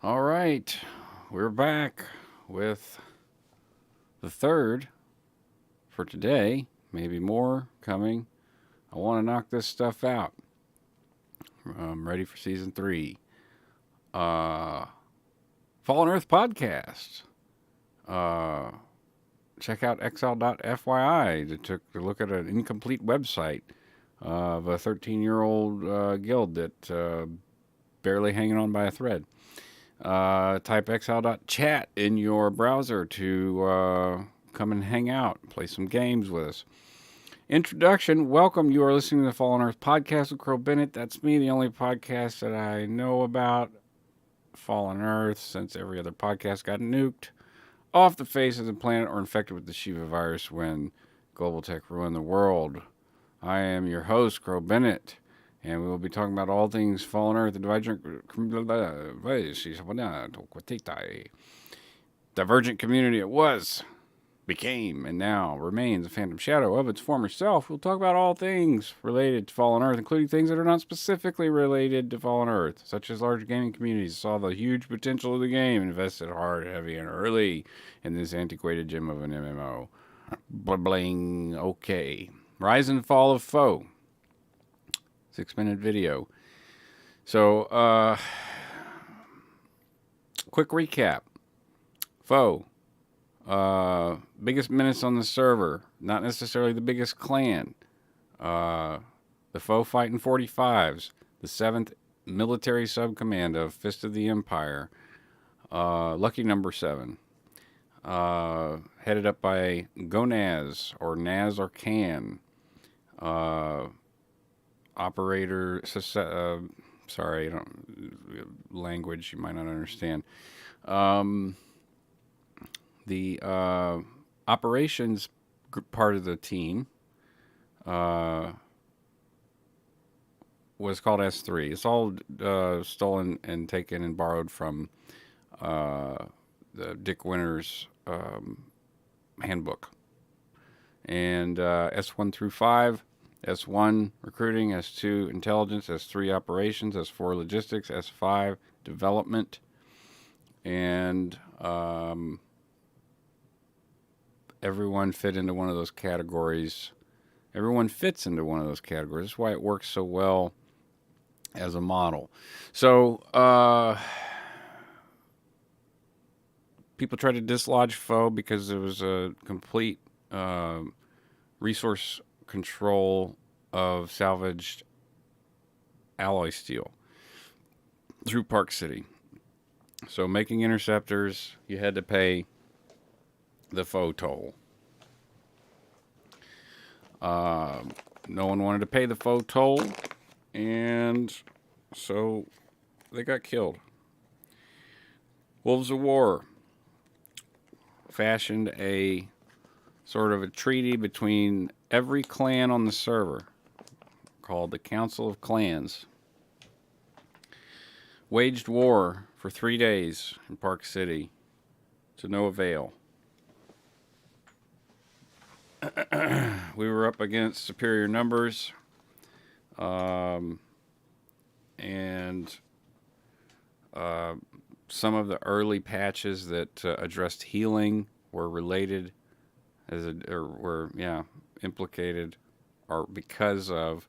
All right, we're back with the third for today. Maybe more coming. I want to knock this stuff out. I'm ready for season three. Uh, Fallen Earth podcast. Uh, Check out Exile.fyi to look at an incomplete website of a 13-year-old guild that barely hanging on by a thread. Type exile.chat in your browser to come and hang out, play some games with us. Introduction, welcome. You are listening to the Fallen Earth podcast with Crow Bennett. That's me, the only podcast that I know about Fallen Earth since every other podcast got nuked off the face of the planet or infected with the Shiva virus when global tech ruined the world. I am your host, Crow Bennett, and we will be talking about all things Fallen Earth, the divergent community it was, became, and now remains a phantom shadow of its former self. We'll talk about all things related to Fallen Earth, including things that are not specifically related to Fallen Earth, such as large gaming communities saw the huge potential of the game, invested hard, heavy, and early in this antiquated gem of an MMO. Bling. Okay. Rise and Fall of Foe. 6-minute video. So, quick recap. Foe. Biggest menace on the server. Not necessarily the biggest clan. The foe fighting 45s. The 7th Military Subcommand of Fist of the Empire. Lucky number 7. Headed up by Gonaz, or Naz or Can. Operator, sorry, I don't, language you might not understand. The operations part of the team was called S3. It's all stolen and taken and borrowed from the Dick Winters handbook. And S1 through 5. S1 recruiting, S2 intelligence, S3 operations, S4 logistics, S5 development, and everyone fit into one of those categories. Everyone fits into one of those categories. That's why it works so well as a model. So people try to dislodge foe because it was a complete resource control of salvaged alloy steel through Park City. So making interceptors, you had to pay the foe toll. No one wanted to pay the foe toll, and so they got killed. Wolves of War fashioned a sort of a treaty between every clan on the server called the Council of Clans. Waged war for 3 days in Park City to no avail. We were up against superior numbers, and some of the early patches that addressed healing were related implicated or because of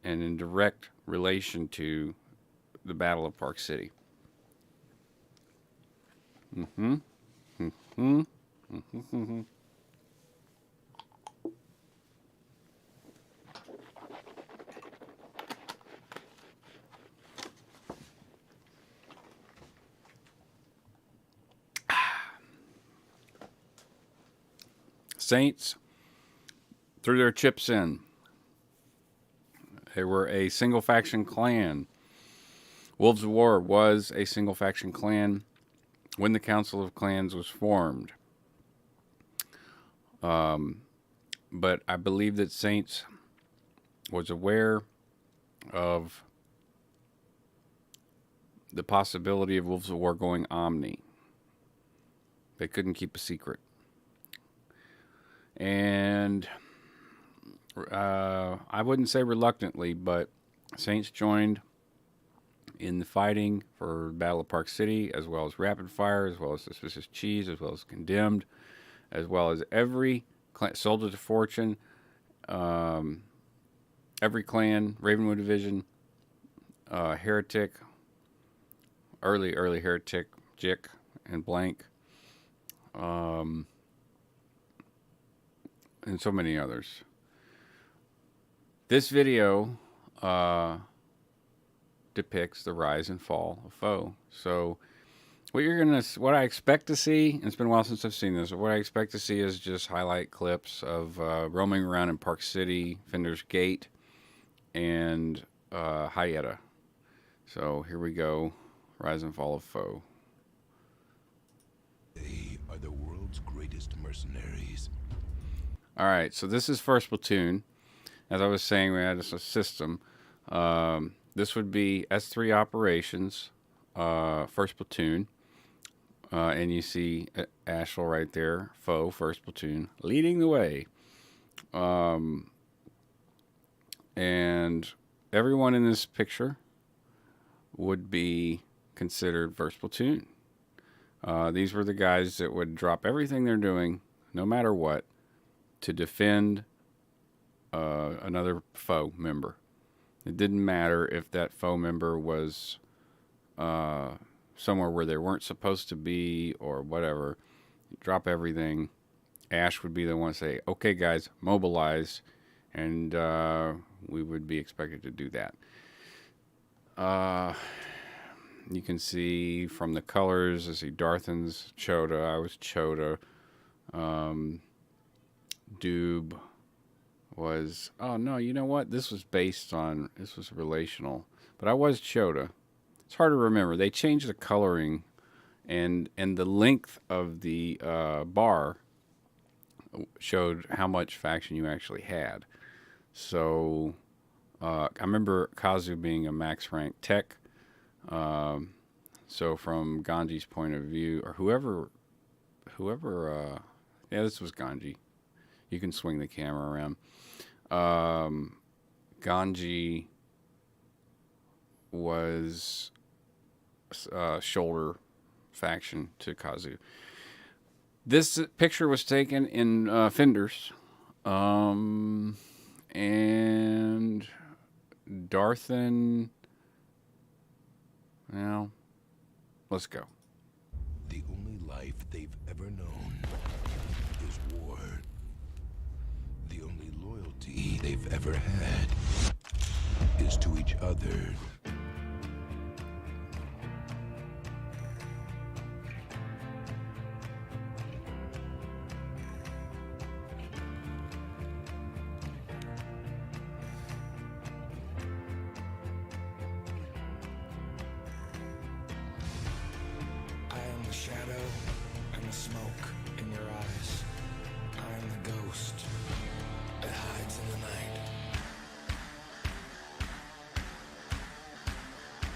and in direct relation to the Battle of Park City. Saints threw their chips in. They were a single faction clan. Wolves of War was a single faction clan when the Council of Clans was formed. But I believe that Saints was aware of the possibility of Wolves of War going omni. They couldn't keep a secret. And I wouldn't say reluctantly, but Saints joined in the fighting for Battle of Park City, as well as Rapid Fire, as well as Suspicious Cheese, as well as Condemned, as well as every Soldiers of Fortune, every clan, Ravenwood Division, Heretic, early Heretic, Jick, and Blank, and so many others. This video depicts the rise and fall of foe. So what I expect to see, and it's been a while since I've seen this, but what I expect to see is just highlight clips of roaming around in Park City, Fender's Gate, and Hyetta. So here we go, rise and fall of foe. They are the world's greatest mercenaries. All right, so this is first platoon. As I was saying, we had a system. This would be S3 operations, first platoon. And you see Asheville right there, foe, first platoon, leading the way. And everyone in this picture would be considered first platoon. These were the guys that would drop everything they're doing, no matter what, to defend another foe member. It didn't matter if that foe member was somewhere where they weren't supposed to be or whatever. Drop everything. Ash would be the one to say, okay, guys, mobilize. And we would be expected to do that. You can see from the colors, I see Darthan's Chota. I was Chota. Doob was, oh no, you know what? This was relational. But I was Chota. It's hard to remember. They changed the coloring and the length of the bar showed how much faction you actually had. So I remember Kazu being a max rank tech. So from Ganji's point of view, or whoever, yeah, this was Ganji. You can swing the camera around. Ganji was shoulder faction to Kazu. This picture was taken in Fenders. And Darthan. Now, let's go. The only life they've ever known is war. The only loyalty they've ever had is to each other. Shadow and the smoke in your eyes. I am the ghost that hides in the night.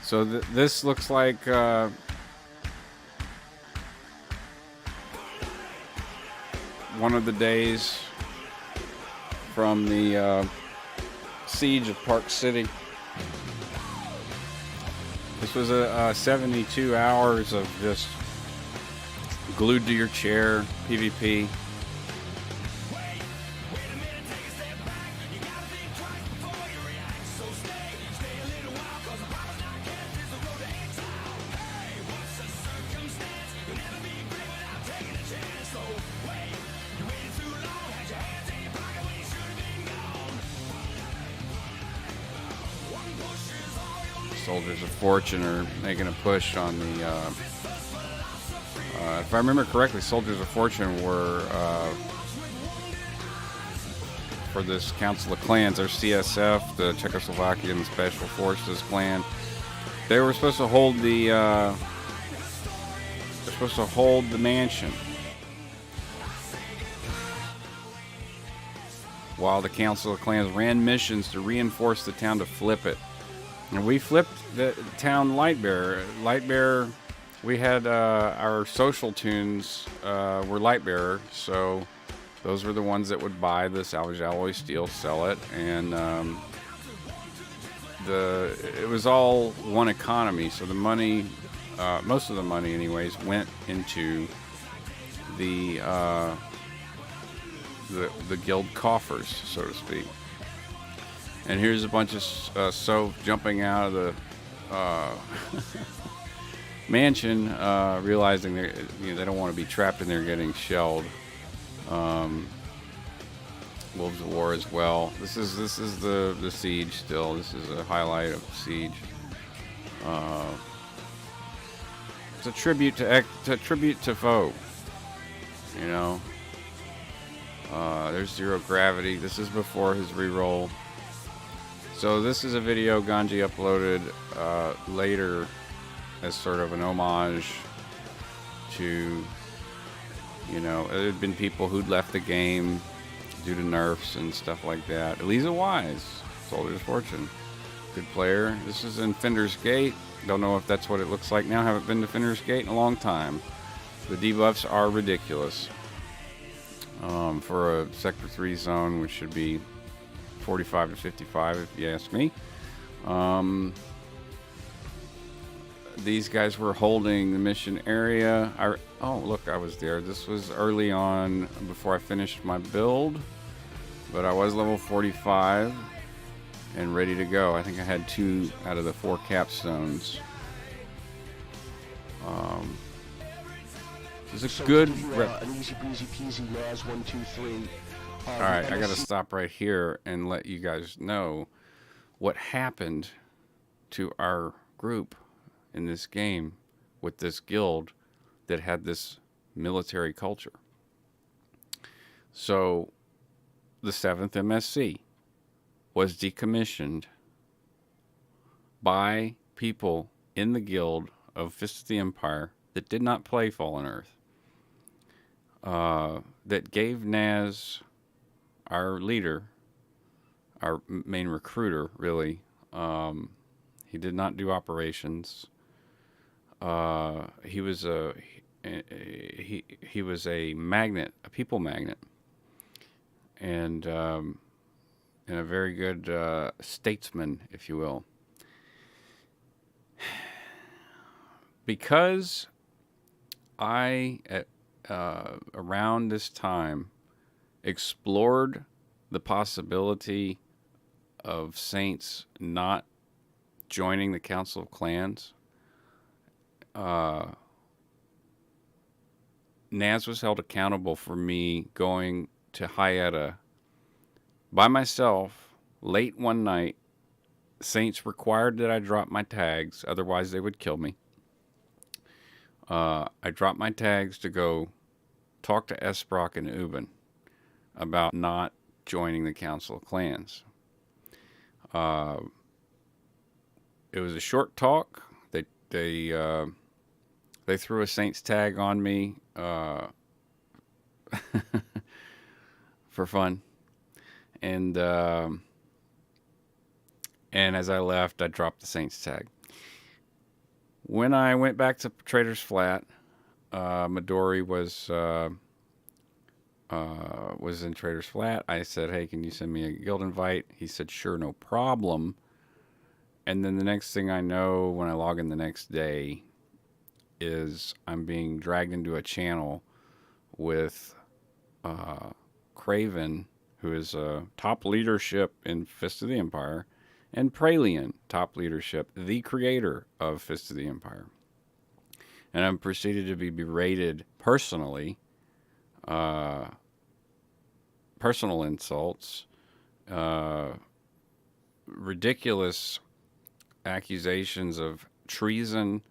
So this looks like one of the days from the siege of Park City. This was a 72 hours of just glued to your chair, PvP. Soldiers of Fortune are making a push on the if I remember correctly, Soldiers of Fortune were for this Council of Clans, or CSF, the Czechoslovakian Special Forces clan. They were supposed to hold the mansion while the Council of Clans ran missions to reinforce the town to flip it. And we flipped the town Lightbearer. Lightbearer, we had our social tunes were Lightbearer, so those were the ones that would buy the salvaged alloy steel, sell it, and it was all one economy. So the money, most of the money, anyways, went into the the guild coffers, so to speak. And here's a bunch of Soph jumping out of the mansion, realizing they don't want to be trapped in there getting shelled. Wolves of War as well. This is the siege still. This is a highlight of siege. It's a tribute to Foe. You know. There's Zero Gravity. This is before his reroll. So this is a video Ganji uploaded later as sort of an homage to, it had been people who'd left the game due to nerfs and stuff like that. Elisa Wise, Soldier's Fortune, good player. This is in Fender's Gate. Don't know if that's what it looks like now. Haven't been to Fender's Gate in a long time. The debuffs are ridiculous for a Sector 3 zone, which should be 45 to 55 if you ask me. These guys were holding the mission area. Oh, look, I was there. This was early on before I finished my build, but I was level 45 and ready to go. I think I had 2 out of the 4 capstones. This is a good an easy breezy peasy Naz 1 2 3. All right, I got to stop right here and let you guys know what happened to our group in this game with this guild that had this military culture. So the 7th MSC was decommissioned by people in the guild of Fist of the Empire that did not play Fallen Earth, that gave Naz, our leader, our main recruiter, really, he did not do operations. He was a magnet, a people magnet, and a very good statesman, if you will. Because I, around this time, explored the possibility of Saints not joining the Council of Clans, Naz was held accountable for me going to Hyetta by myself late one night. Saints required that I drop my tags, otherwise they would kill me. I dropped my tags to go talk to Esbrock and Ubin about not joining the Council of Clans. It was a short talk. They threw a Saints tag on me for fun, and as I left, I dropped the Saints tag. When I went back to Trader's Flat, Midori was in Trader's Flat. I said, "Hey, can you send me a guild invite?" He said, "Sure, no problem." And then the next thing I know, when I log in the next day, is I'm being dragged into a channel with Craven, who is top leadership in Fist of the Empire, and Pralian, top leadership, the creator of Fist of the Empire. And I'm proceeded to be berated personally, personal insults, ridiculous accusations of treason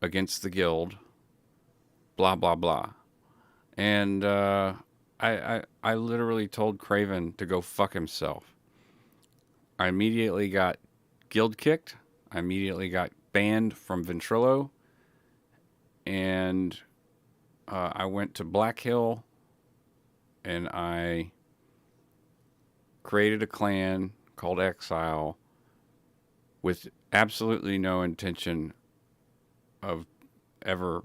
against the guild, blah, blah, blah. And I literally told Craven to go fuck himself. I immediately got guild kicked. I immediately got banned from Ventrilo. And I went to Black Hill and I created a clan called Exile with absolutely no intention of ever.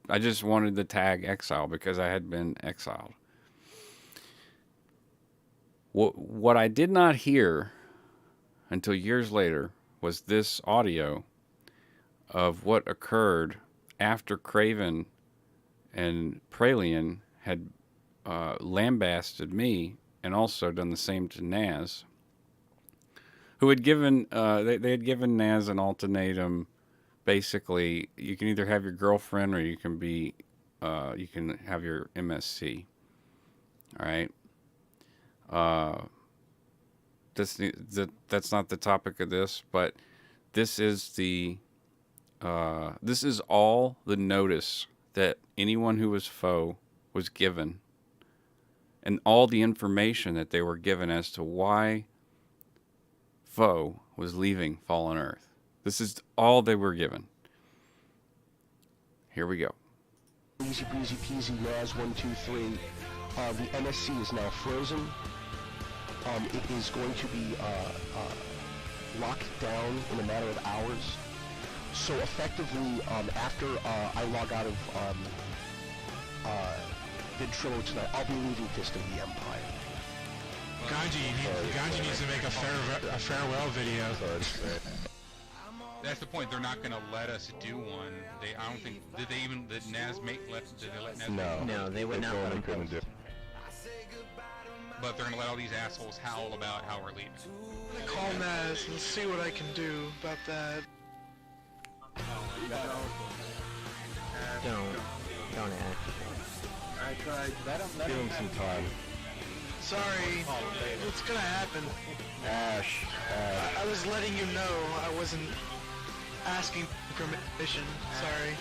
I just wanted the tag Exile because I had been exiled. What I did not hear until years later was this audio of what occurred after Craven and Pralien had lambasted me and also done the same to Naz, who had given they had given Naz an ultimatum. Basically, you can either have your girlfriend or you can be you can have your MSC. All right. That's not the topic of this, but this is this is all the notice that anyone who was foe was given, and all the information that they were given as to why foe was leaving Fallen Earth. This is all they were given. Here we go. Easy breezy peasy, Naz 123. The MSC is now frozen. It is going to be locked down in a matter of hours. So effectively, after I log out of Ventrilo tonight, I'll be leaving Fist of the Empire. Ganji needs to make a farewell video. That's the point. They're not going to let us do one. I don't think. Did they even? Did Naz make? Did they let Naz? No, they would not let him post. But they're going to let all these assholes howl about how we're leaving. Call Naz and see what I can do about that. Don't ask. I tried. Let Give him some time. Sorry, it's gonna happen. Ash. I was letting you know. I wasn't asking permission. Sorry.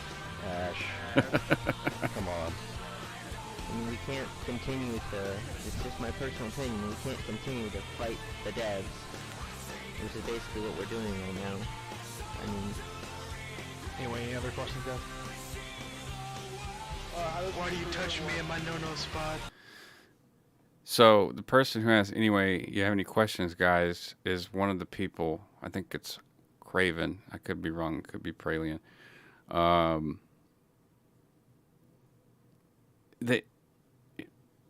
Ash. Come on. I mean, we can't continue to, it's just my personal opinion, we can't continue to fight the devs, which is basically what we're doing right now. I mean... Anyway, any other questions, guys? Why do you touch me in my no-no spot? So the person who asked, anyway, you have any questions, guys, is one of the people. I think it's Craven. I could be wrong. It could be Pralien. They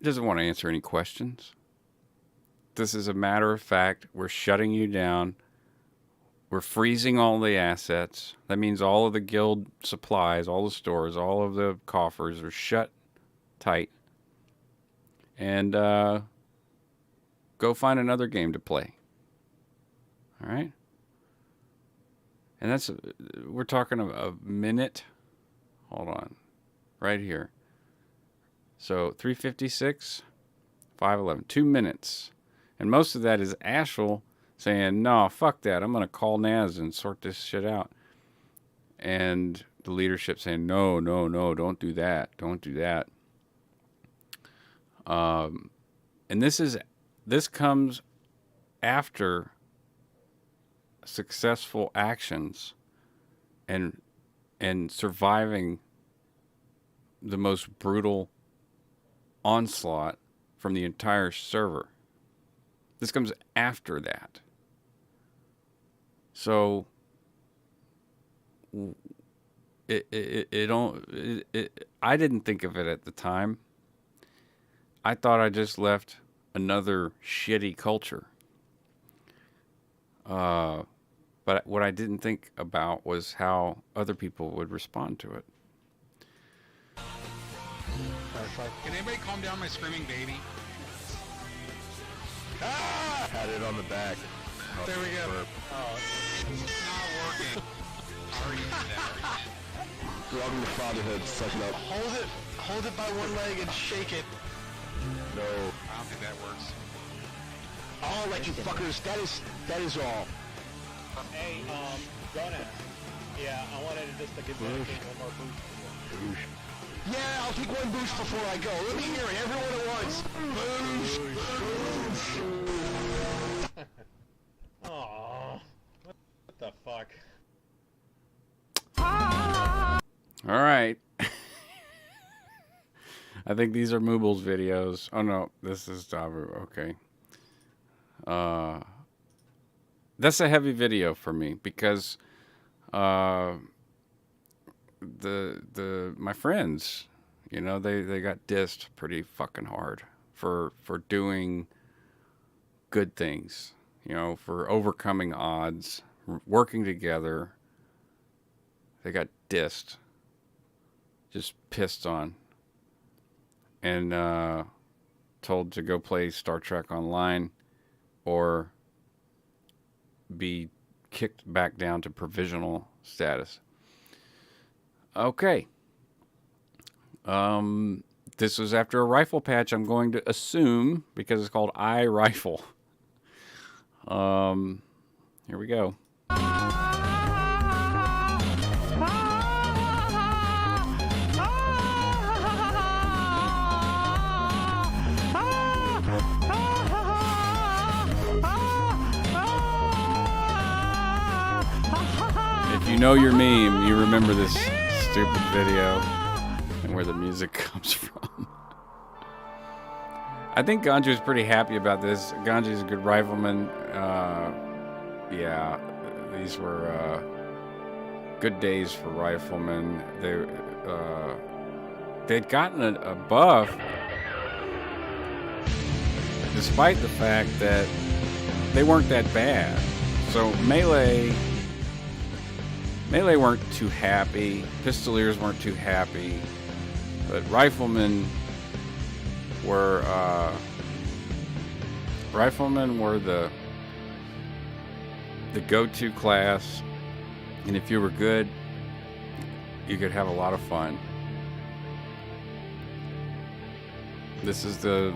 doesn't want to answer any questions. This is a matter of fact. We're shutting you down. We're freezing all the assets. That means all of the guild supplies, all the stores, all of the coffers are shut tight. And go find another game to play. All right? And that's, we're talking a minute. Hold on. Right here. So 356, 511, 2 minutes. And most of that is Ashel saying, no, fuck that. I'm going to call Naz and sort this shit out. And the leadership saying, no, don't do that. Don't do that. And this comes after successful actions and surviving the most brutal onslaught from the entire server. This comes after that. So I didn't think of it at the time. I thought I just left another shitty culture. But what I didn't think about was how other people would respond to it. Can anybody calm down my screaming baby? Ah! Had it on the back. There we go. Oh, it's not working. Already did that. Welcome to fatherhood. Suck it up. Hold it by one leg and shake it. No. I don't think that works. All right, you fuckers. That is all. Hey, Jonas. Yeah, I wanted to just give one more boost. Yeah, I'll take one boost before I go. Let me hear it. Everyone at once. Boost. Aww. What the fuck? All right. I think these are Mooble's videos. Oh no, this is Davu. Okay. That's a heavy video for me because my friends, you know, they got dissed pretty fucking hard for doing good things. you know, for overcoming odds, working together. They got dissed, just pissed on, and told to go play Star Trek Online or be kicked back down to provisional status. Okay. This was after a rifle patch, I'm going to assume, because it's called iRifle. Here we go. If you know your meme, you remember this stupid video and where the music comes from. I think Ganji was pretty happy about this. Ganji's a good rifleman. Yeah, these were good days for riflemen. They'd gotten a buff, despite the fact that they weren't that bad. So melee weren't too happy. Pistoliers weren't too happy, but riflemen were the go-to class, and if you were good, you could have a lot of fun. This is the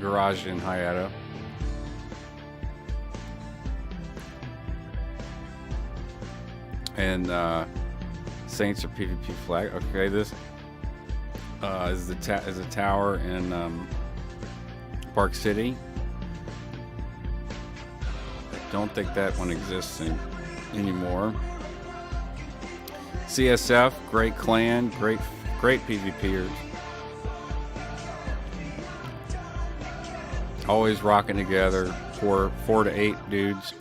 garage in Hayata. And Saints are PvP flag. Okay, this is a tower in Park City. I don't think that one exists anymore. CSF, great clan, great PvPers. Always rocking together, four to 8 dudes.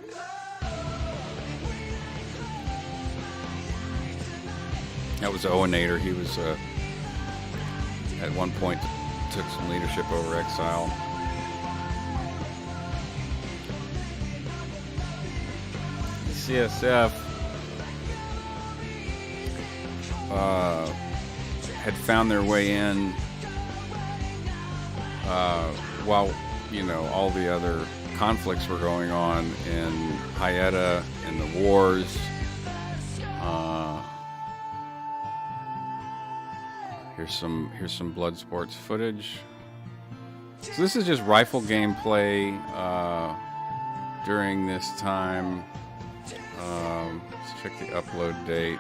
That was Owenator. He was at one point took some leadership over Exile. CSF had found their way in while, you know, all the other conflicts were going on in Hayata and the wars. Here's some blood sports footage. So this is just rifle gameplay during this time. Let's check the upload date.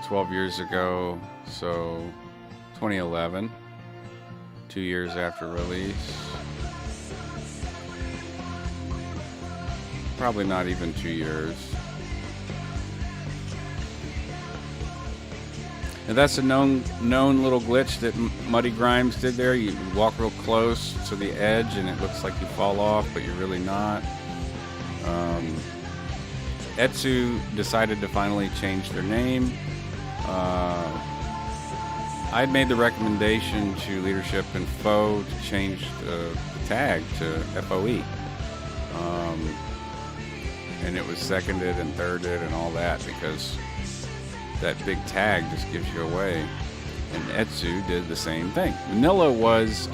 12 years ago, so 2011, 2 years after release. Probably not even 2 years. And that's a known little glitch that Muddy Grimes did there. You walk real close to the edge and it looks like you fall off, but you're really not. Etsu decided to finally change their name. I made the recommendation to leadership and FOE to change the tag to FOE. And it was seconded and thirded and all that because that big tag just gives you away. And Etsu did the same thing. Manila was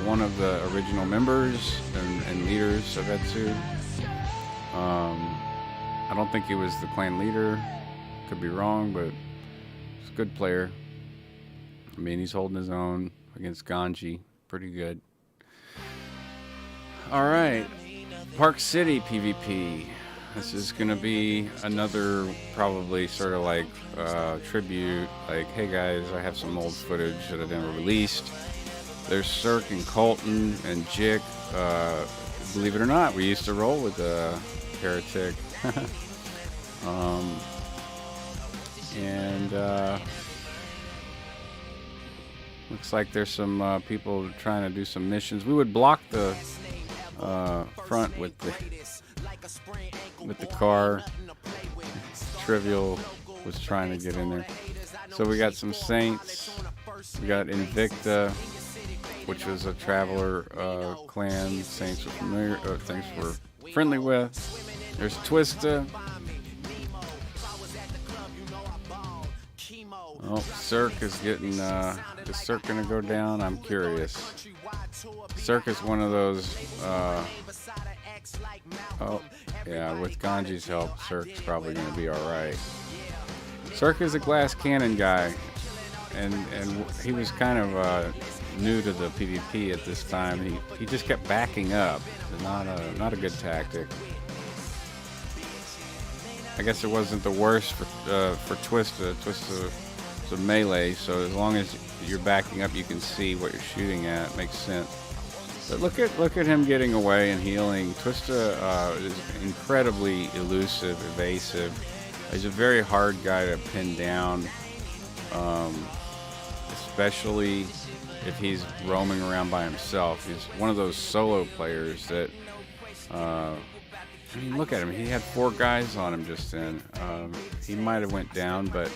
one of the original members and leaders of Etsu. I don't think he was the clan leader. Could be wrong, but he's a good player. I mean, he's holding his own against Ganji. Pretty good. Alright. Park City PvP. This is going to be another probably sort of like tribute. Like, hey guys, I have some old footage that I never released. There's Cirque and Colton and Jick. Believe it or not, we used to roll with Heretic. Looks like there's some people trying to do some missions. We would block the front with the car. Trivial was trying to get in there. So we got some Saints. We got Invicta. which was a Traveler clan Saints were familiar, Saints were friendly with. There's Twista. Oh, Cirque is getting. Is Cirque gonna go down? I'm curious. Cirque is one of those. Oh, yeah. With Ganji's help, Cirque's probably gonna be all right. Cirque is a glass cannon guy, and he was kind of new to the PvP at this time. He just kept backing up. Not a good tactic. I guess it wasn't the worst for Twista. Twista is a melee, so as long as you're backing up, you can see what you're shooting at. It makes sense. But look at him getting away and healing. Twista is incredibly elusive, evasive. He's a very hard guy to pin down, especially if he's roaming around by himself. He's one of those solo players that. I mean, look at him. He had 4 guys on him just then. He might have went down, but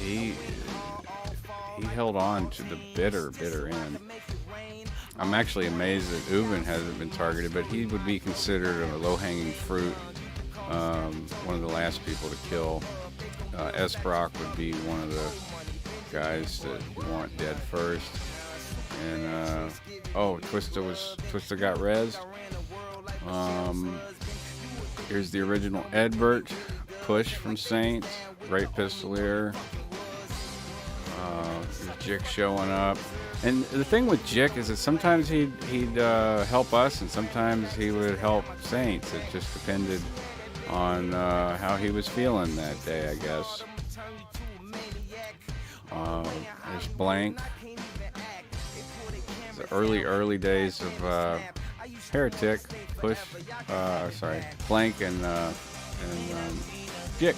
he held on to the bitter end. I'm actually amazed that Ubin hasn't been targeted, but he would be considered a low-hanging fruit. One of the last people to kill. Esbrock would be one of the guys that you want dead first. And Twista got rezzed. Here's the original Edbert, Push from Saints, Great Pistolier. Jick showing up, and the thing with Jick is that sometimes he'd help us, and sometimes he would help Saints. It just depended on how he was feeling that day, I guess. There's Blank. The early days of Heretic, Push, Blank and Jick.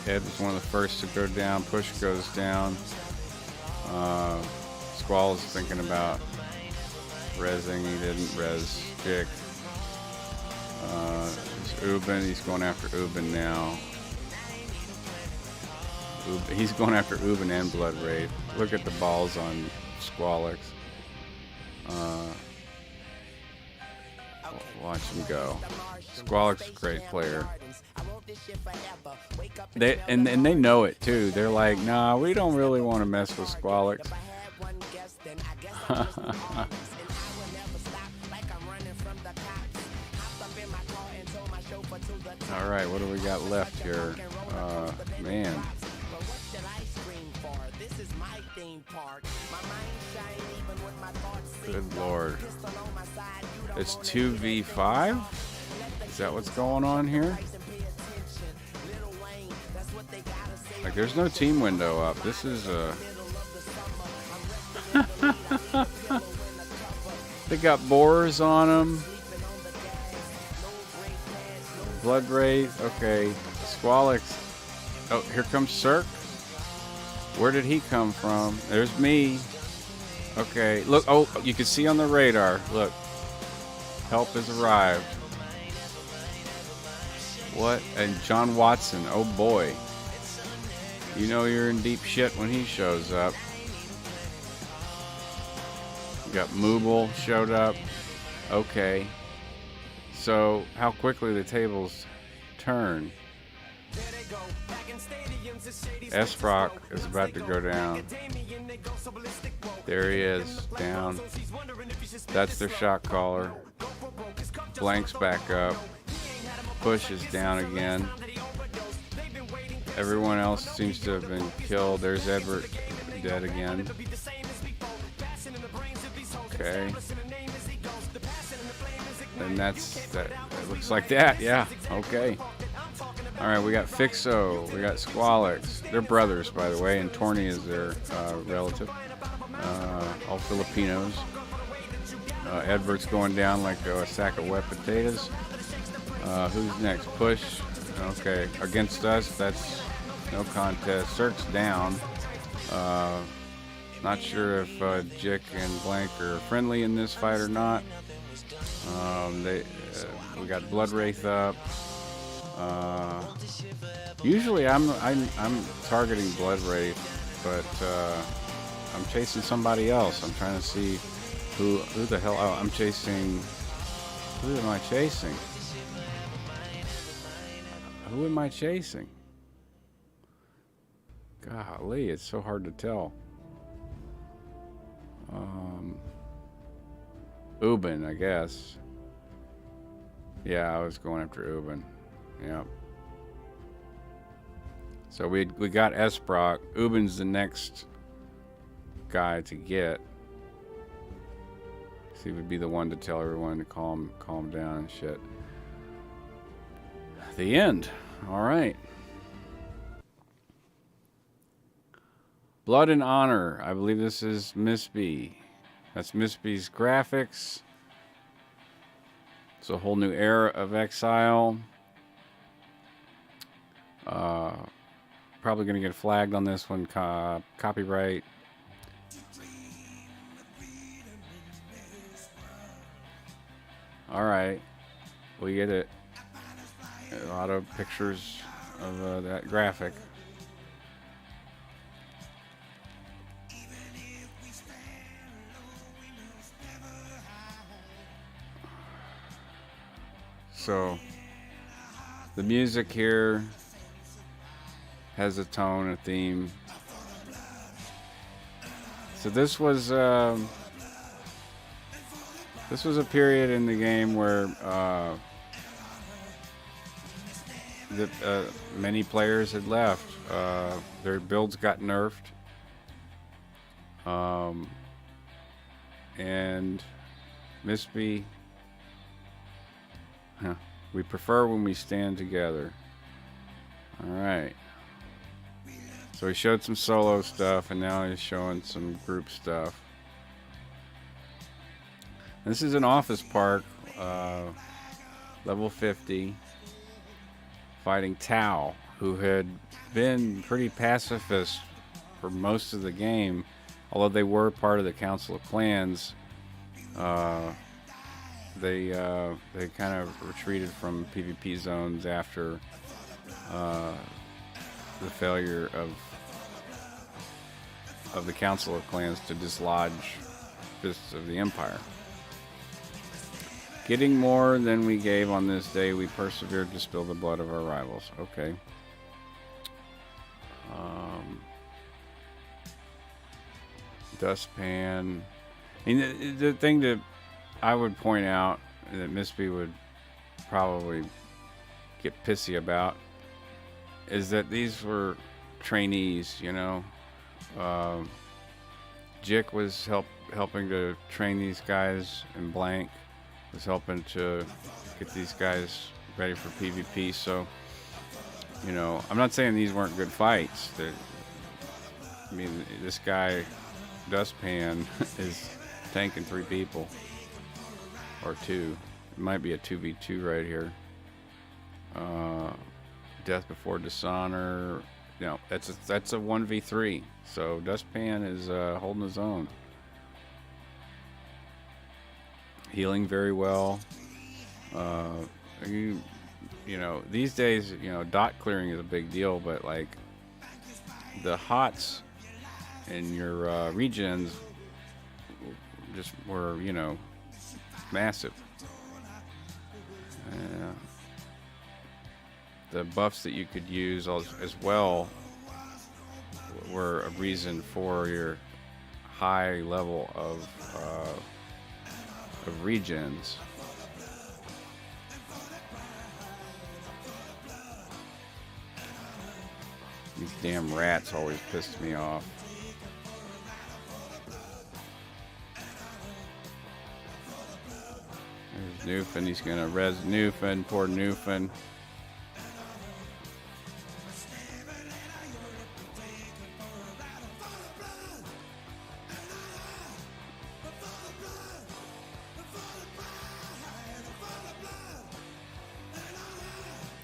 Ed was one of the first to go down. Push goes down. Squall's thinking about rezzing. He didn't res Jick. Ubin. He's going after Ubin now. He's going after Ubin and Blood Wraith. Look at the balls on Squallix. Watch him go. Squallix is a great player. They know it too. They're like, nah, we don't really want to mess with Squallix. All right, what do we got left here? Man. Good Lord. It's 2v5? Is that what's going on here? Like, there's no team window up. This is they got borers on them. Blood Wraith. Okay. Squallix. Oh, here comes Cirque. Where did he come from? There's me. Okay. Look. Oh, you can see on the radar. Look. Help has arrived. What? And John Watson. Oh boy. You know you're in deep shit when he shows up. We got Mooble showed up. Okay. So how quickly the tables turn. Esbrock is about to go down. There he is, down. That's their shot caller. Blank's back up. Push is down again. Everyone else seems to have been killed. There's Edward dead again. Okay. And that looks like that, yeah. Okay. Alright, we got Fixo, we got Squallix. They're brothers, by the way, and Torny is their relative. All Filipinos. Edward's going down like a sack of wet potatoes. Who's next? Push. Okay, against us, that's no contest. Cirque's down. Not sure if Jick and Blank are friendly in this fight or not. We got Blood Wraith up. Usually I'm targeting Blood Wraith but I'm chasing somebody else. I'm trying to see who the hell. Oh, I'm chasing. Who am I chasing? Who am I chasing? Golly, it's so hard to tell. Ubin, I guess. Yeah, I was going after Ubin. Yeah. So we got Esbrock. Ubin's the next guy to get. So he would be the one to tell everyone to calm down and shit. The end. All right. Blood and Honor. I believe this is Miss B. That's Miss B's graphics. It's a whole new era of Exile. Probably going to get flagged on this one. Copyright. All right. We get it. A lot of pictures of that graphic. So the music here has a tone, a theme. So this was a period in the game where many players had left. Their builds got nerfed, and Miss B. We prefer when we stand together. All right. So he showed some solo stuff, and now he's showing some group stuff. This is an office park, level 50, fighting Tau, who had been pretty pacifist for most of the game, although they were part of the Council of Clans. They kind of retreated from PvP zones after the failure of the Council of Clans to dislodge Fists of the Empire. Getting more than we gave on this day, we persevered to spill the blood of our rivals. Okay. Dustpan. I mean, the thing that I would point out that Miss B would probably get pissy about is that these were trainees, you know. Jick was helping to train these guys, and Blank was helping to get these guys ready for PvP. So, you know, I'm not saying these weren't good fights. I mean, this guy, Dustpan, is tanking 3 people. Or 2. It might be a 2v2 right here. Death Before Dishonor. No, that's a 1v3. So Dustpan is holding his own. Healing very well. You know, these days, you know, dot clearing is a big deal, but like the HOTS in your regens just were, you know, massive. The buffs that you could use as well were a reason for your high level of regens. These damn rats always pissed me off. There's Newfin. He's gonna res Newfin. Poor Newfin.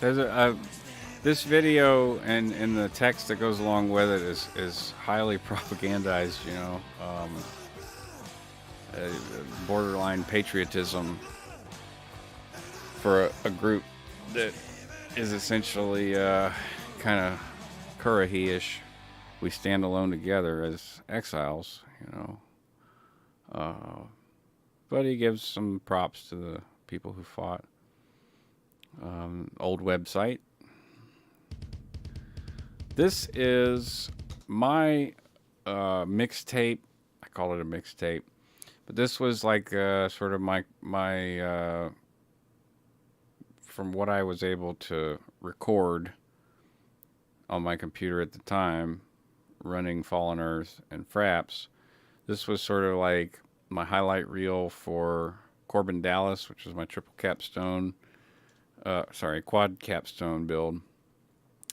There's this video and the text that goes along with it is highly propagandized, you know, borderline patriotism for a group that is essentially kind of Kurahi-ish. we stand alone together as exiles, you know. But he gives some props to the people who fought. Old website. This is my mixtape. I call it a mixtape, but this was like sort of my from what I was able to record on my computer at the time, running Fallen Earth and Fraps. This was sort of like my highlight reel for Corbin Dallas, which is my triple capstone, quad capstone build.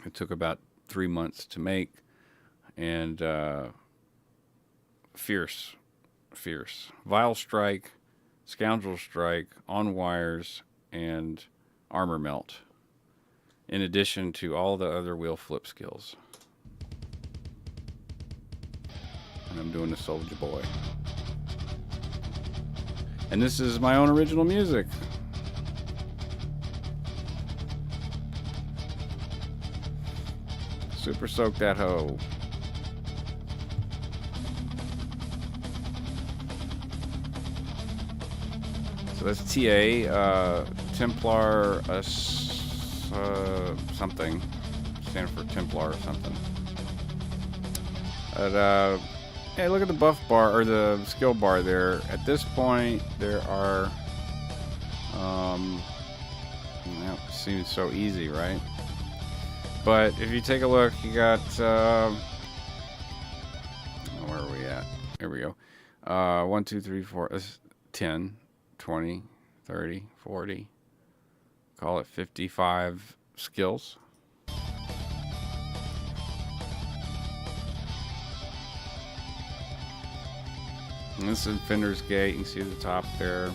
It took about 3 months to make, and fierce. Vile Strike, Scoundrel Strike, On Wires, and Armor Melt, in addition to all the other wheel flip skills. And I'm doing the Soldier Boy. And this is my own original music. Super soak that hoe. So that's TA, Templar, something. Stand for Templar or something. But, hey, look at the buff bar, or the skill bar there. At this point, there are, that seems so easy, right? But if you take a look, you got, where are we at? Here we go. 1, 2, 3, 4, 10, 20, 30, 40, call it 55 skills. And this is Fender's Gate. You can see the top there.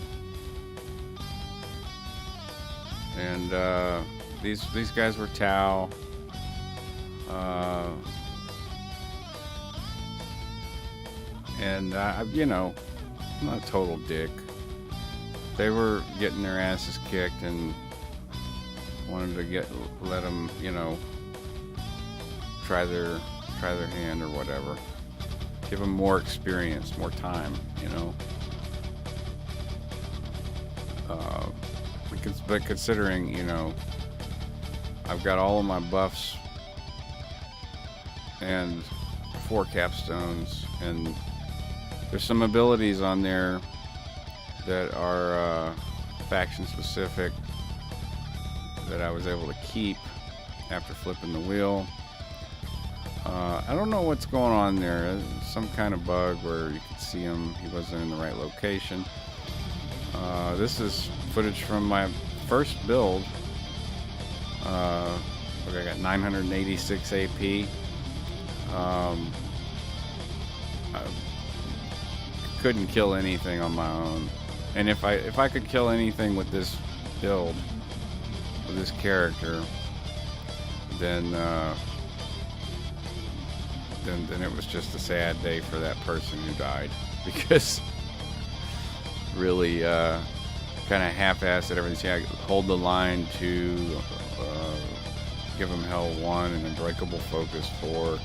And these guys were Tau. You know, I'm not a total dick. They were getting their asses kicked and wanted to let them, you know, try their hand or whatever. Give them more experience, more time, you know. But considering, you know, I've got all of my buffs and 4 capstones, and there's some abilities on there that are faction specific that I was able to keep after flipping the wheel. I don't know what's going on there. Some kind of bug where you could see him. He wasn't in the right location. This is footage from my first build. Look, I got 986 AP. I couldn't kill anything on my own. And if I could kill anything with this build, with this character, then it was just a sad day for that person who died, because really kind of half-assed at everything. See, I hold the line to give him Hell 1 and Unbreakable Focus 4.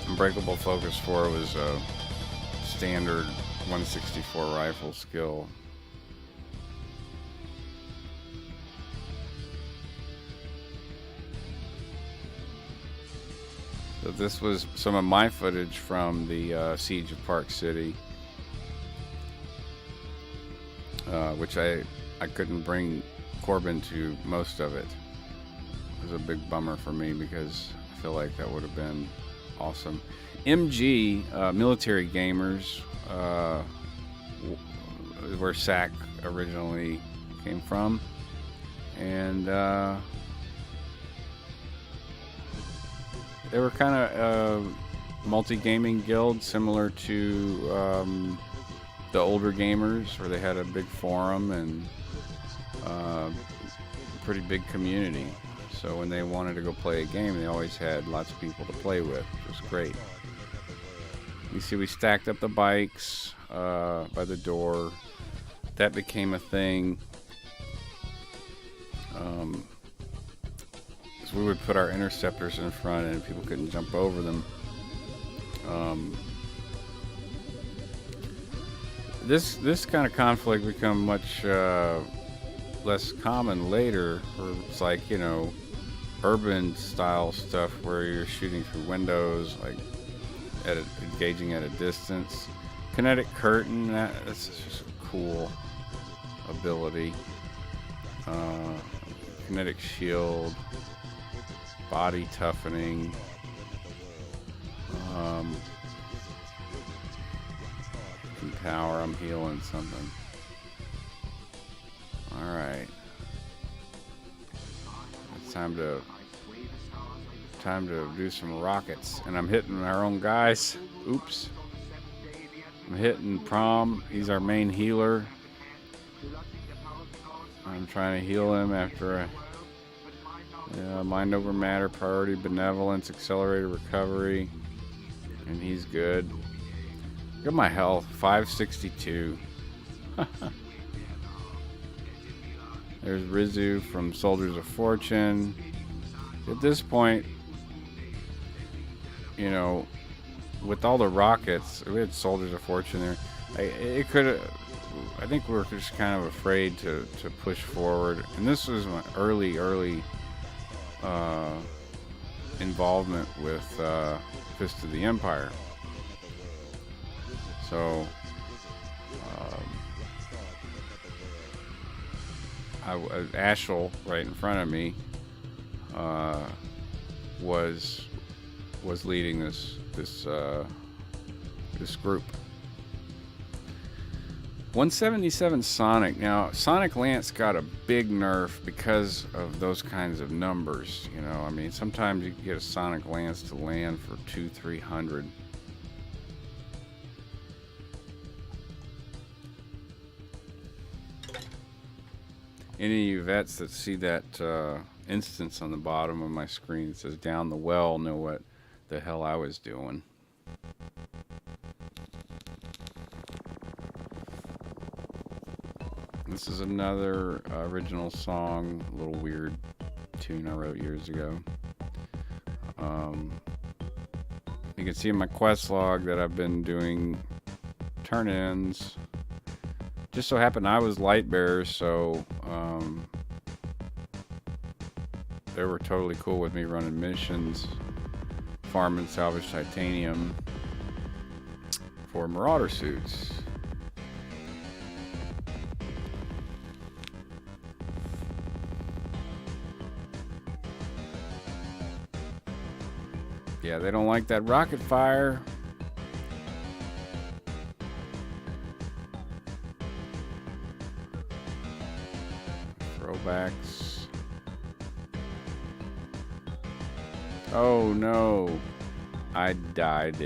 Unbreakable Focus 4 was a standard 164 rifle skill. So this was some of my footage from the Siege of Park City, which I couldn't bring Corbin to most of it. It was a big bummer for me because I feel like that would have been awesome. MG, Military Gamers, where SAC originally came from, and they were kind of multi-gaming guild, similar to the older gamers, where they had a big forum and a pretty big community. So when they wanted to go play a game, they always had lots of people to play with, which was great. You see, we stacked up the bikes by the door. That became a thing. This because we would put our interceptors in front and people couldn't jump over them. This kind of conflict become much less common later, where it's like, you know, urban style stuff where you're shooting through windows, like engaging at a distance. Kinetic curtain, that's just a cool ability. Kinetic shield, body toughening. Power, I'm healing something. Alright. It's time to do some rockets. And I'm hitting our own guys. Oops. I'm hitting Prom. He's our main healer. I'm trying to heal him after mind over matter, priority, benevolence, accelerated recovery. And he's good. Look at my health, 562. There's Rizu from Soldiers of Fortune. At this point, you know, with all the rockets, we had Soldiers of Fortune there. I think we're just kind of afraid to push forward. And this was my early involvement with Fist of the Empire. So, Ashel, right in front of me, was leading this group. 177 Sonic. Now, Sonic Lance got a big nerf because of those kinds of numbers. You know, I mean, sometimes you can get a Sonic Lance to land for 200-300. Any of you vets that see that instance on the bottom of my screen that says down the well know what the hell I was doing. This is another original song, a little weird tune I wrote years ago. You can see in my quest log that I've been doing turn-ins. Just so happened I was light bearer, so they were totally cool with me running missions, farming salvage titanium for marauder suits. Yeah, they don't like that rocket fire. Throwbacks. Oh no, I died.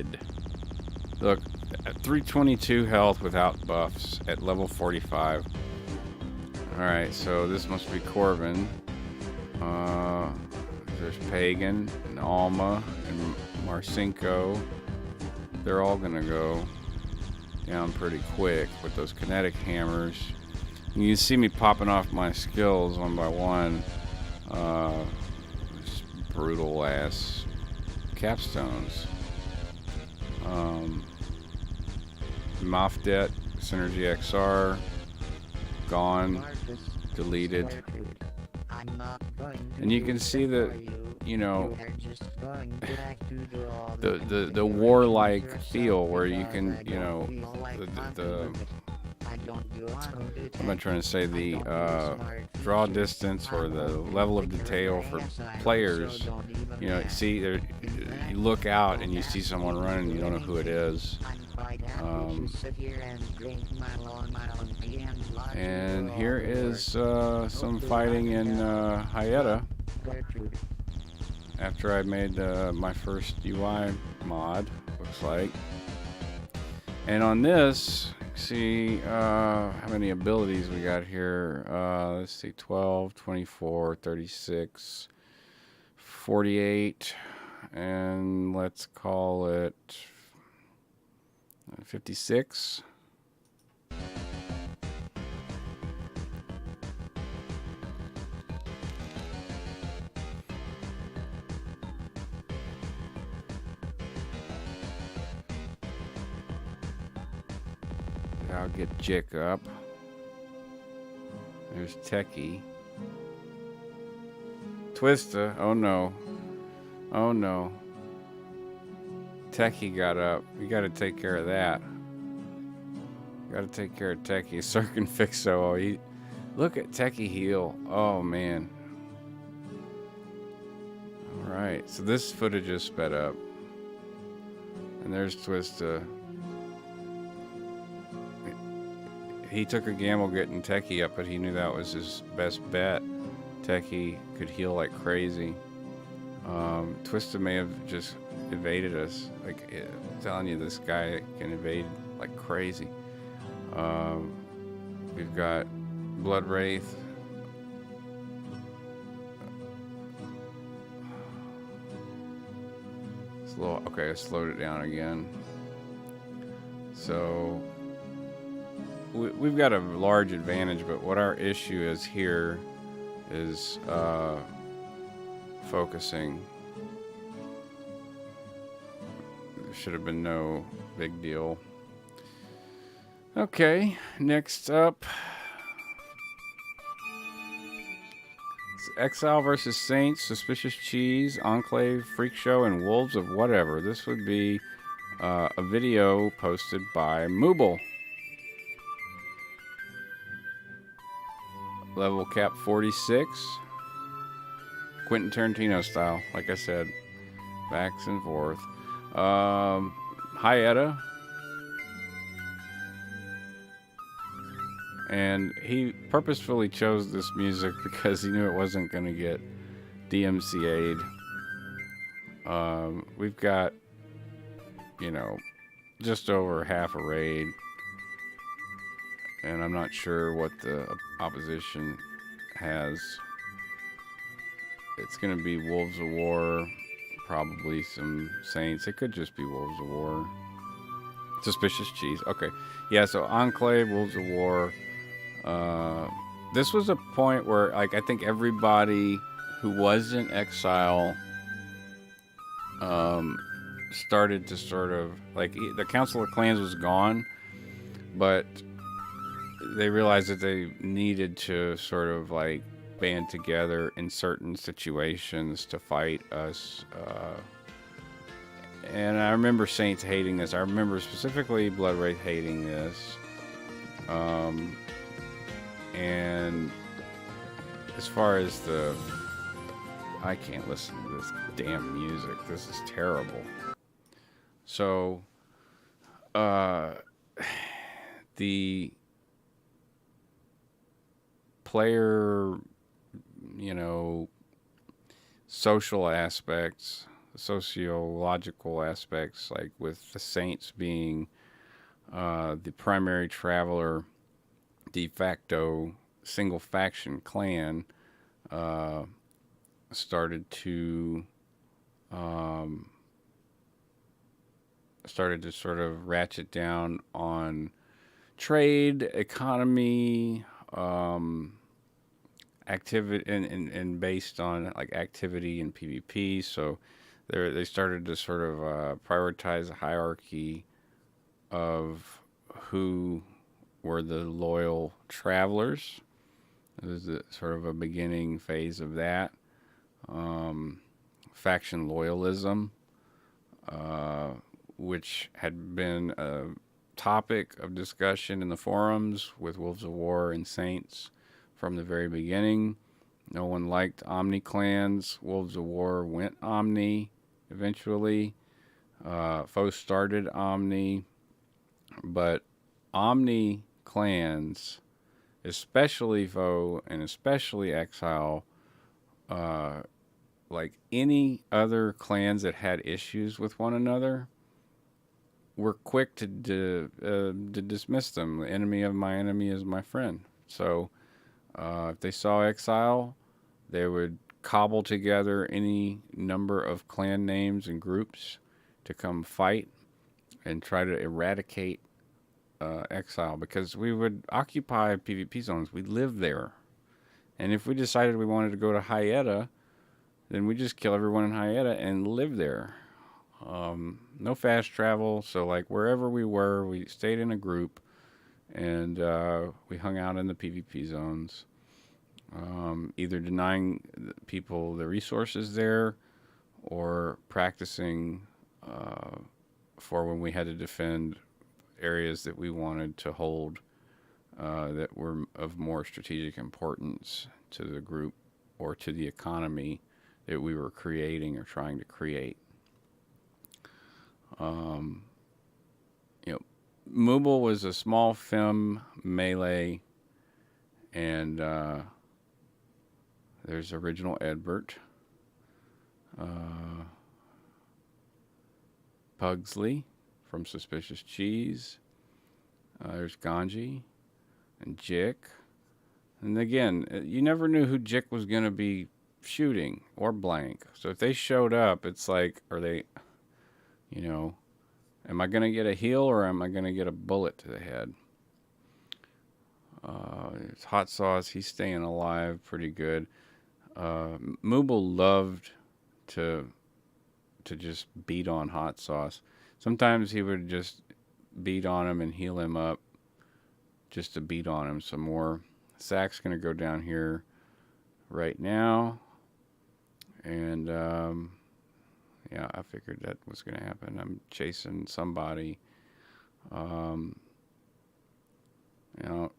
Look, at 322 health without buffs at level 45. Alright, so this must be Corbin. There's Pagan and Alma and Marcinko. They're all gonna go down pretty quick with those kinetic hammers. And you see me popping off my skills one by one. Just brutal ass capstones. Mofdet, Synergy XR, gone, deleted. And you can see that, you know, the warlike feel where you can, you know, I'm not trying to say the draw distance or the level of detail for players. You know, see, you look out and you see someone running, you don't know who it is. And here is some fighting in Hyetta after I made my first UI mod, looks like. And on this, see how many abilities we got here. Let's see, 12, 24, 36, 48, and let's call it 56. I'll get Jick up. There's Techie. Twista. Oh no. Oh no. Techie got up. We gotta take care of that. Gotta take care of Techie. Circumfixo. Oh, look at Techie heal. Oh man. Alright, so this footage is sped up. And there's Twista. He took a gamble getting Techie up, but he knew that was his best bet. Techie could heal like crazy. Twista may have just evaded us. Like, I'm telling you, this guy can evade like crazy. We've got Blood Wraith. Okay, I slowed it down again. So we've got a large advantage, but what our issue is here is focusing. There should have been no big deal. Okay, next up, it's Exile versus Saints, Suspicious Cheese, Enclave, Freak Show, and Wolves of Whatever. This would be a video posted by Mooble. Level cap 46. Quentin Tarantino style, like I said. Backs and forth. Hyetta. And he purposefully chose this music because he knew it wasn't going to get DMCA'd. We've got, you know, just over half a raid. And I'm not sure what the opposition has. It's going to be Wolves of War, probably some Saints. It could just be Wolves of War. Suspicious Cheese. Okay. Yeah, so Enclave, Wolves of War. This was a point where, like, I think everybody who was in Exile started to sort of, like, the Council of Clans was gone, but they realized that they needed to sort of, like, band together in certain situations to fight us. And I remember Saints hating this. I remember specifically Blood Wraith hating this. And as far as I can't listen to this damn music. This is terrible. So, the player, you know, social aspects, sociological aspects, like with the Saints being the primary traveler, de facto single faction clan, started to sort of ratchet down on trade, economy, activity, and based on like activity and PvP. So they started to sort of prioritize a hierarchy of who were the loyal travelers. It was sort of a beginning phase of that. Faction loyalism, which had been a topic of discussion in the forums with Wolves of War and Saints from the very beginning. No one liked Omni clans. Wolves of War went Omni eventually. Foe started Omni, but Omni clans, especially Foe and especially Exile, like any other clans that had issues with one another, were quick to dismiss them. The enemy of my enemy is my friend. So if they saw Exile, they would cobble together any number of clan names and groups to come fight and try to eradicate Exile, because we would occupy PvP zones. We live there. And if we decided we wanted to go to Hyetta, then we just kill everyone in Hyetta and live there. No fast travel, so like wherever we were, we stayed in a group and we hung out in the PvP zones, either denying people the resources there or practicing for when we had to defend areas that we wanted to hold that were of more strategic importance to the group or to the economy that we were creating or trying to create. You know, Mooble was a small fem melee, and there's original Edbert, Pugsley from Suspicious Cheese. There's Ganji and Jick. And again, you never knew who Jick was going to be shooting or blank. So if they showed up, it's like, are they, you know, am I going to get a heal or am I going to get a bullet to the head? It's Hot Sauce. He's staying alive pretty good. Mooble loved to just beat on Hot Sauce. Sometimes he would just beat on him and heal him up just to beat on him some more. Zach's going to go down here right now. And, yeah, I figured that was going to happen. I'm chasing somebody. You know,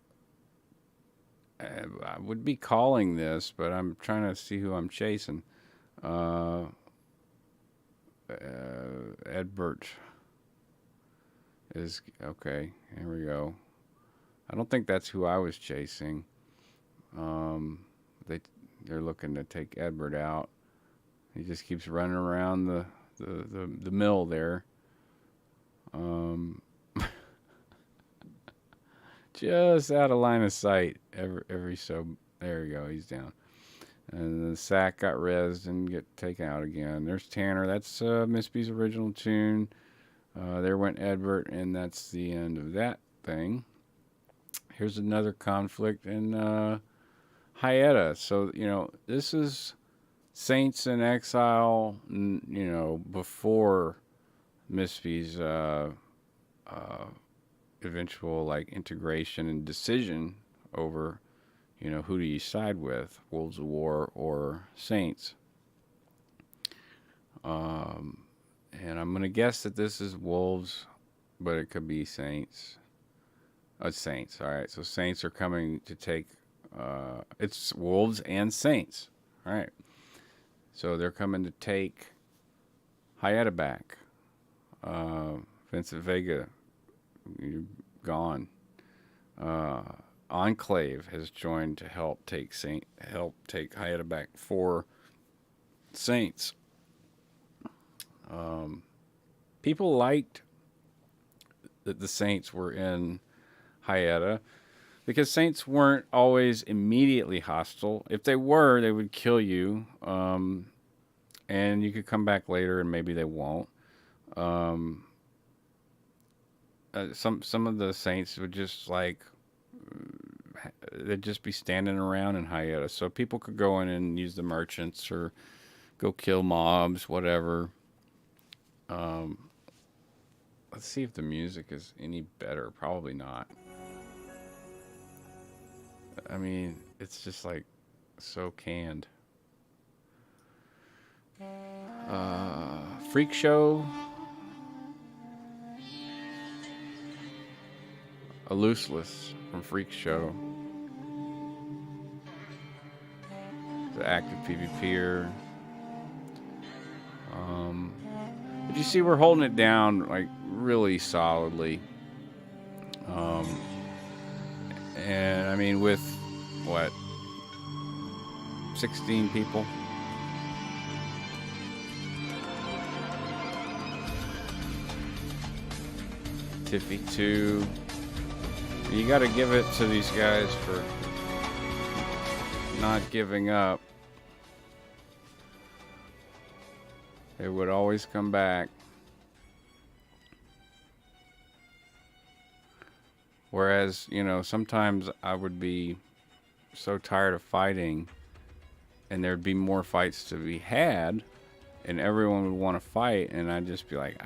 I would be calling this, but I'm trying to see who I'm chasing. Edbert is okay. Here we go. I don't think that's who I was chasing. They're looking to take Edbert out. He just keeps running around the mill there. Just out of line of sight. Every so there you go. He's down. And the sack got rezzed and get taken out again. There's Tanner. That's Miss B's original tune. There went Edbert, and that's the end of that thing. Here's another conflict in Hyetta. So, you know, this is Saints in Exile, you know, before Miss B's eventual, like, integration and decision over, you know, who do you side with, Wolves of War or Saints? And I'm going to guess that this is Wolves, but it could be Saints. Saints, all right. So Saints are coming to take, it's Wolves and Saints. All right. So they're coming to take Hyetta back. Vincent Vega, you're gone. Enclave has joined to help take Hyetta back for Saints. People liked that the Saints were in Hyetta because Saints weren't always immediately hostile. If they were, they would kill you, and you could come back later and maybe they won't. Some of the Saints would just like they'd just be standing around in Hyetta, so people could go in and use the merchants or go kill mobs, whatever. Let's see if the music is any better. Probably not. I mean, it's just like so canned. Freak Show. A Looseless from Freak Show. The active PvPer. But you see, we're holding it down like really solidly. And I mean, with what, 16 people? Tiffy 2. You got to give it to these guys for not giving up. They would always come back. Whereas, you know, sometimes I would be so tired of fighting and there'd be more fights to be had and everyone would want to fight and I'd just be like,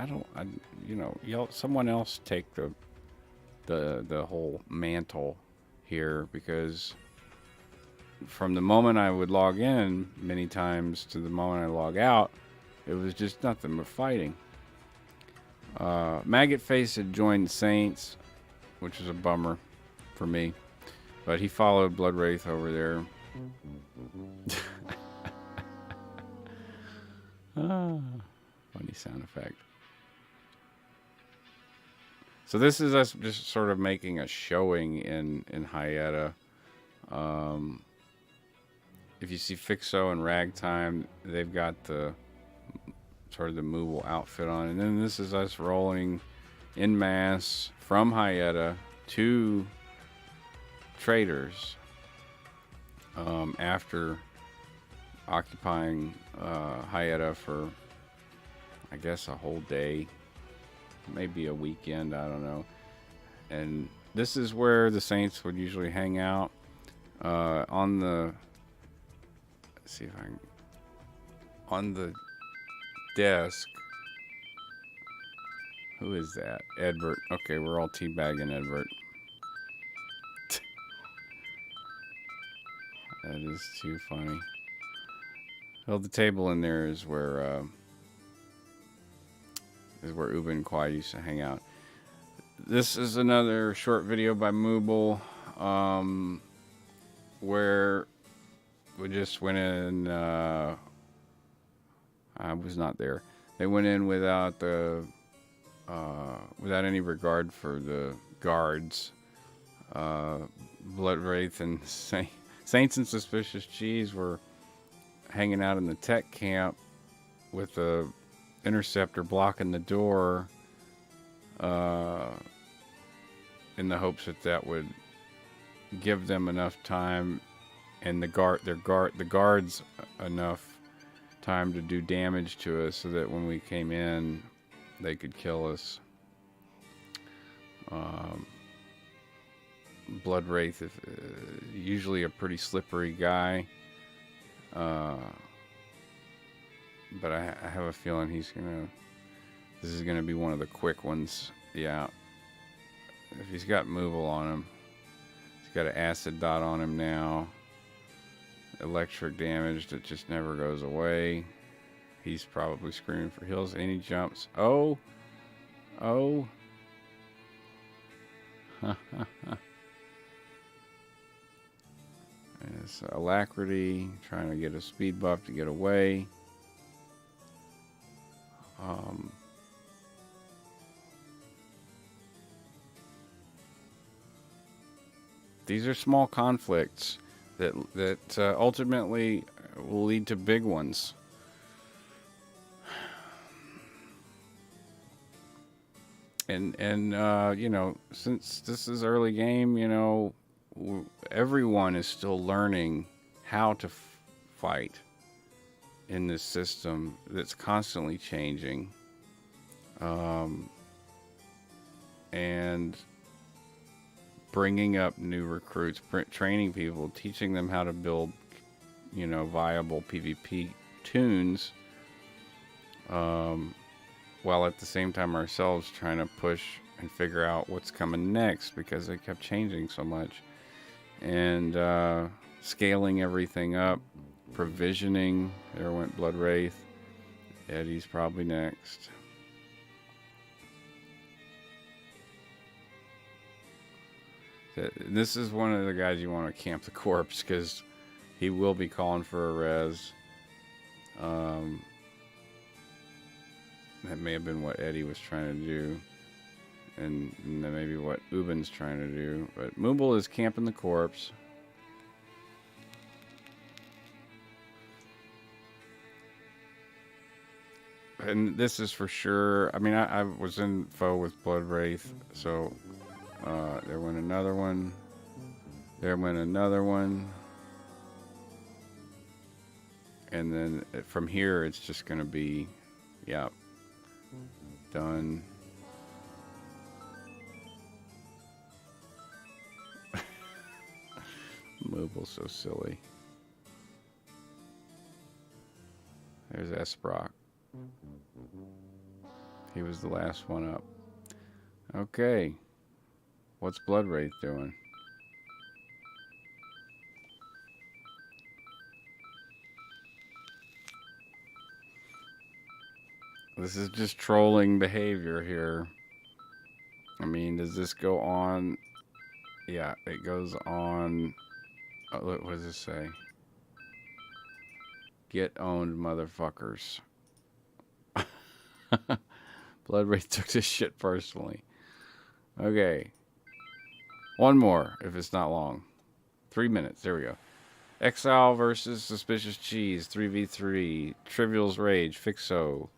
y'all, someone else take the the whole mantle here, because from the moment I would log in many times to the moment I log out, it was just nothing but fighting. Maggot Face had joined Saints, which was a bummer for me, but he followed Blood Wraith over there. Funny sound effect. So this is us just sort of making a showing in Hyetta. If you see Fixo and Ragtime, they've got the sort of the movable outfit on, and then this is us rolling en masse from Hyetta to Traders after occupying Hyetta for, I guess, a whole day, maybe a weekend, I don't know. And this is where the Saints would usually hang out. On the, let's see if I can, on the desk. Who is that? Edvard. Okay, we're all teabagging Edvard. That is too funny. Well, the table in there is where Uba and Kwai used to hang out. This is another short video by Mooble, where we just went in. I was not there. They went in without any regard for the guards. Blood Wraith and Saints and Suspicious Cheese were hanging out in the tech camp with the interceptor blocking the door, in the hopes that would give them enough time, and the guards enough time to do damage to us, so that when we came in, they could kill us. Blood Wraith is usually a pretty slippery guy, but I have a feeling this is gonna be one of the quick ones. Yeah, if he's got Mooble on him, he's got an acid dot on him now. Electric damage that just never goes away. He's probably screaming for heals, and he jumps. Oh. It's Alacrity trying to get a speed buff to get away. These are small conflicts that ultimately will lead to big ones. And you know, since this is early game, you know, everyone is still learning how to fight in this system that's constantly changing, and bringing up new recruits, training people, teaching them how to build, you know, viable PvP tunes, while at the same time ourselves trying to push and figure out what's coming next, because they kept changing so much, and scaling everything up, provisioning. There went Blood Wraith. Eddie's probably next. This is one of the guys you want to camp the corpse, because he will be calling for a res. That may have been what Eddie was trying to do, and then maybe what Uben's trying to do. But Mooble is camping the corpse. And this is for sure. I mean, I was in foe with Blood Wraith, so there went another one. There went another one. And then from here, it's just going to be, yeah, done. Mooble's so silly. There's Esprock. He was the last one up. Okay. What's Blood Wraith doing? This is just trolling behavior here. I mean, does this go on? Yeah, it goes on. Oh, what does this say? Get owned, motherfuckers. Blood Wraith took this shit personally. Okay. One more, if it's not long. 3 minutes. There we go. Exile versus Suspicious Cheese. 3v3. Trivial's Rage. Fixo.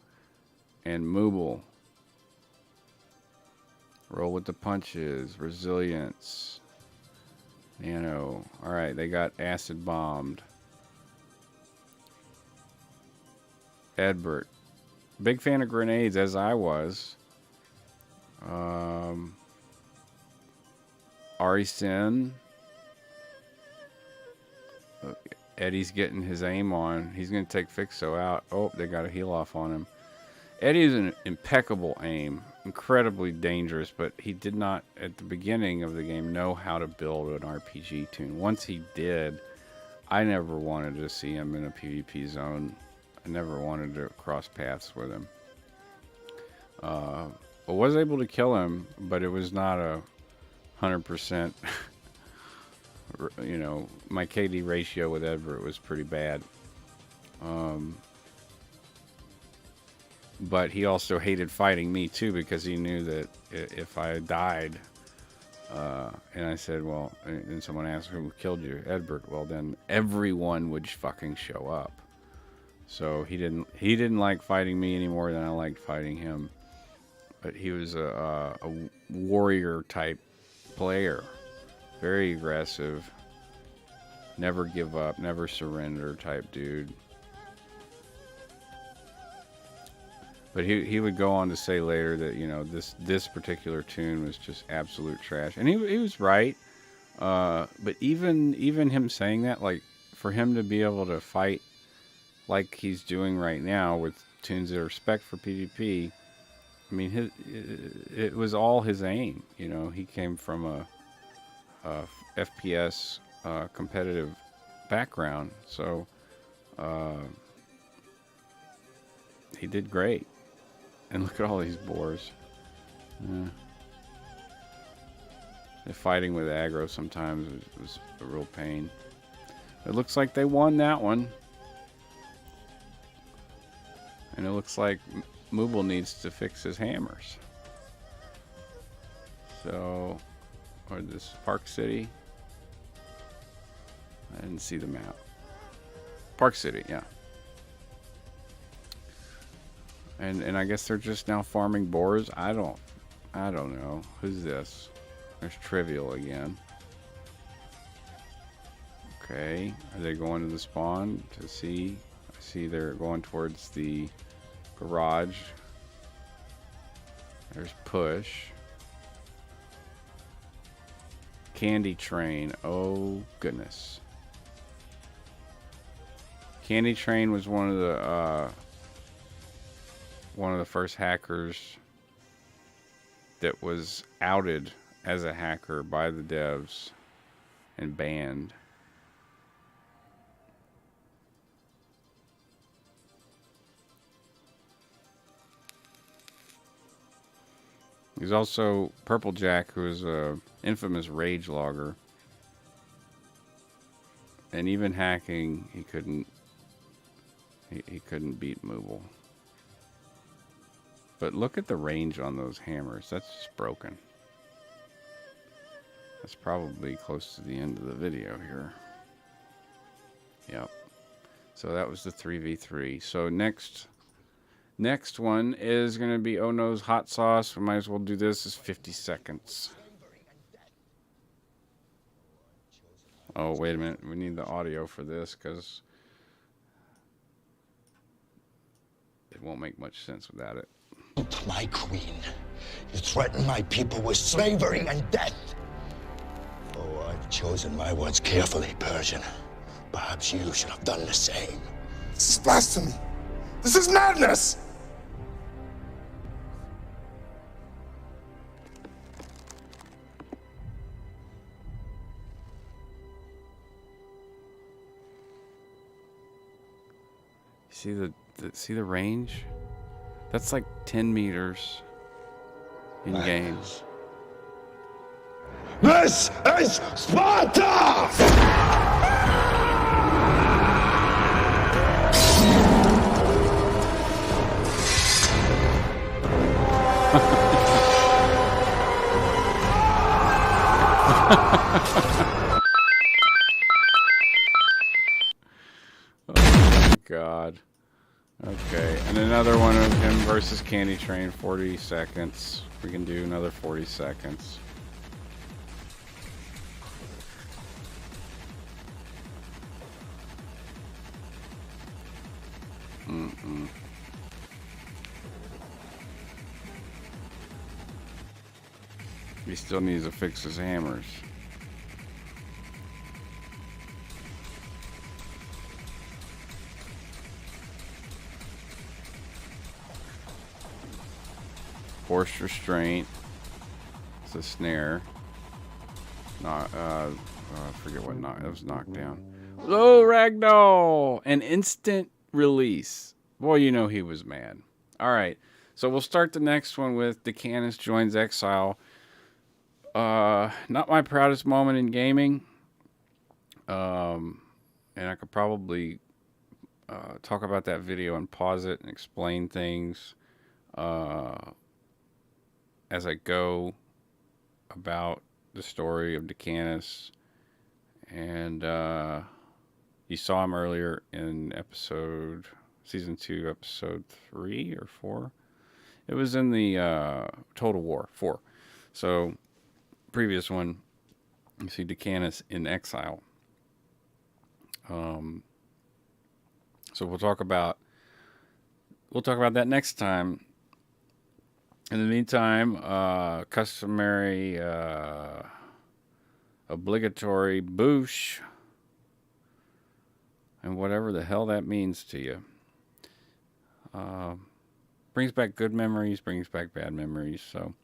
And Mooble. Roll with the punches. Resilience. Nano. Alright, they got acid bombed. Edbert. Big fan of grenades, as I was. Ari Sin. Eddie's getting his aim on. He's going to take Fixo out. Oh, they got a heal off on him. Eddie's an impeccable aim. Incredibly dangerous, but he did not, at the beginning of the game, know how to build an RPG tune. Once he did, I never wanted to see him in a PvP zone. I never wanted to cross paths with him. I was able to kill him, but it was not a 100%. You know, my KD ratio with Edward was pretty bad. But he also hated fighting me too, because he knew that if I died, and I said, well, and someone asked who killed you, Edward, well then everyone would fucking show up. So he didn't like fighting me any more than I liked fighting him. But he was a warrior type player, very aggressive, never give up, never surrender type dude. But he would go on to say later that, you know, this particular tune was just absolute trash, and he was right. But even him saying that, like, for him to be able to fight like he's doing right now with tunes that are spec for PvP, I mean, it was all his aim. You know, he came from a FPS competitive background, so he did great. And look at all these boars. Yeah. The fighting with aggro sometimes was a real pain. It looks like they won that one. And it looks like Mooble needs to fix his hammers. So, or this Park City. I didn't see the map. Park City, yeah. And I guess they're just now farming boars. I don't know. Who's this? There's Trivial again. Okay, are they going to the spawn to see? I see they're going towards the garage. There's Push. Candy Train. Oh goodness. Candy Train was one of the first hackers that was outed as a hacker by the devs and banned. There's also Purple Jack, who is a infamous rage logger, and even hacking, he couldn't beat Mooble. But look at the range on those hammers. That's just broken. That's probably close to the end of the video here. Yep. So that was the 3v3. So next one is going to be Oh No's Hot Sauce. We might as well do this. It's 50 seconds. Oh, wait a minute. We need the audio for this because it won't make much sense without it. My queen, you threaten my people with slavery and death. Oh, I've chosen my words carefully, Persian. Perhaps you should have done the same. This is blasphemy. This is madness! See the range? That's like 10 meters in game. This is Sparta! Oh my god. Okay, and another one of him versus Candy Train, 40 seconds. We can do another 40 seconds. He still needs to fix his hammers. Forced restraint. It's a snare. Not I forget what knock. It was knockdown. Oh, Ragdoll! An instant release. Boy, you know he was mad. All right, so we'll start the next one with Decanus joins Exile. Not my proudest moment in gaming. And I could probably talk about that video and pause it and explain things as I go about the story of Decanus. And you saw him earlier in season 2, episode 3 or 4. It was in the Total War 4. So, previous one, you see Decanus in Exile. So we'll talk about that next time. In the meantime, customary obligatory boosh and whatever the hell that means to you. Brings back good memories, brings back bad memories. So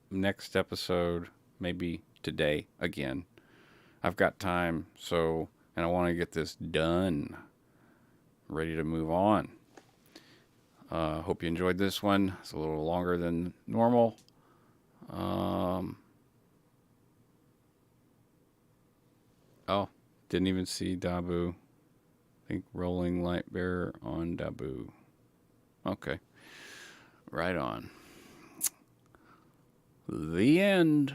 next episode, maybe today again. I've got time, so, and I want to get this done. Ready to move on. Hope you enjoyed this one. It's a little longer than normal. Oh, didn't even see Dabu. I think Rolling Light Bearer on Dabu. Okay. Right on. The end.